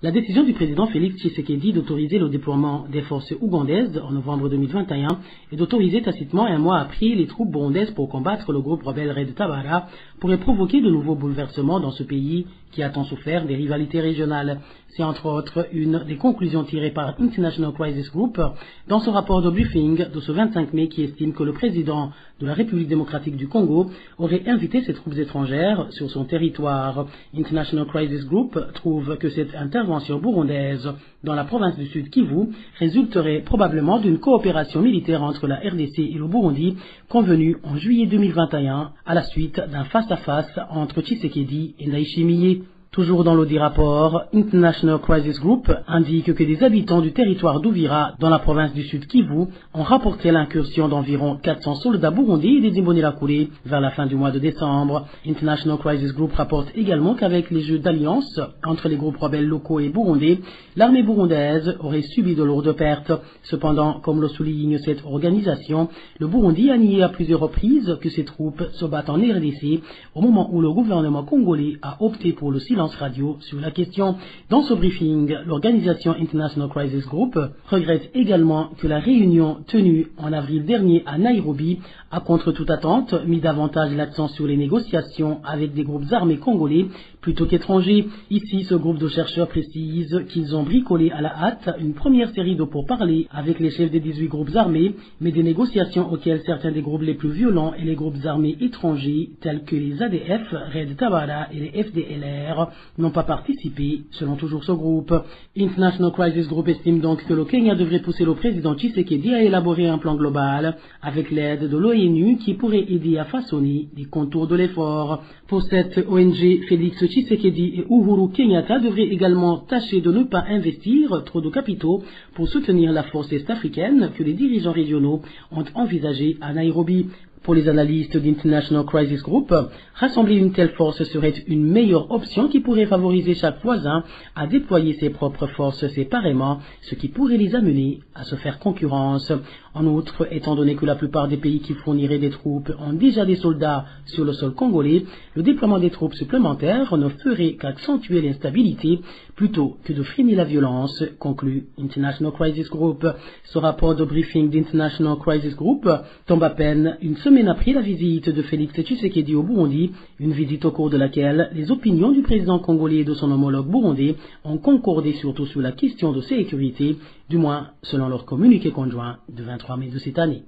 La décision du président Félix Tshisekedi d'autoriser le déploiement des forces ougandaises en novembre 2021 et d'autoriser tacitement un mois après les troupes burundaises pour combattre le groupe rebelle Red Tabara pourrait provoquer de nouveaux bouleversements dans ce pays qui a tant souffert des rivalités régionales. C'est entre autres une des conclusions tirées par International Crisis Group dans son rapport de briefing de ce 25 mai qui estime que le président de la République démocratique du Congo aurait invité ses troupes étrangères sur son territoire. International Crisis Group trouve que cette intervention burundaise dans la province du Sud Kivu résulterait probablement d'une coopération militaire entre la RDC et le Burundi convenue en juillet 2021 à la suite d'un face-à-face entre Tshisekedi et Ndayishimiye. Toujours dans l'audit rapport, International Crisis Group indique que des habitants du territoire d'Uvira, dans la province du Sud Kivu, ont rapporté l'incursion d'environ 400 soldats burundais et des Imbonerakure vers la fin du mois de décembre. International Crisis Group rapporte également qu'avec les jeux d'alliance entre les groupes rebelles locaux et burundais, l'armée burundaise aurait subi de lourdes pertes. Cependant, comme le souligne cette organisation, le Burundi a nié à plusieurs reprises que ses troupes se battent en RDC au moment où le gouvernement congolais a opté pour le silence radio sur la question. Dans ce briefing, l'organisation International Crisis Group regrette également que la réunion tenue en avril dernier à Nairobi a contre toute attente mis davantage l'accent sur les négociations avec des groupes armés congolais plutôt qu'étrangers. Ici, ce groupe de chercheurs précise qu'ils ont bricolé à la hâte une première série de pourparlers avec les chefs des 18 groupes armés, mais des négociations auxquelles certains des groupes les plus violents et les groupes armés étrangers tels que les ADF, Red Tabara et les FDLR n'ont pas participé, selon toujours ce groupe. International Crisis Group estime donc que le Kenya devrait pousser le président Tshisekedi à élaborer un plan global avec l'aide de l'ONU qui pourrait aider à façonner les contours de l'effort. Pour cette ONG, Félix Tshisekedi et Uhuru Kenyatta devraient également tâcher de ne pas investir trop de capitaux pour soutenir la force est-africaine que les dirigeants régionaux ont envisagé à Nairobi. Pour les analystes d'International Crisis Group, rassembler une telle force serait une meilleure option qui pourrait favoriser chaque voisin à déployer ses propres forces séparément, ce qui pourrait les amener à se faire concurrence. En outre, étant donné que la plupart des pays qui fourniraient des troupes ont déjà des soldats sur le sol congolais, le déploiement des troupes supplémentaires ne ferait qu'accentuer l'instabilité plutôt que de freiner la violence, conclut International Crisis Group. Ce rapport de briefing d'International Crisis Group tombe à peine une semaine après la visite de Félix Tshisekedi au Burundi, une visite au cours de laquelle les opinions du président congolais et de son homologue burundais ont concordé surtout sur la question de sécurité, du moins selon leur communiqué conjoint de 23 mai de cette année.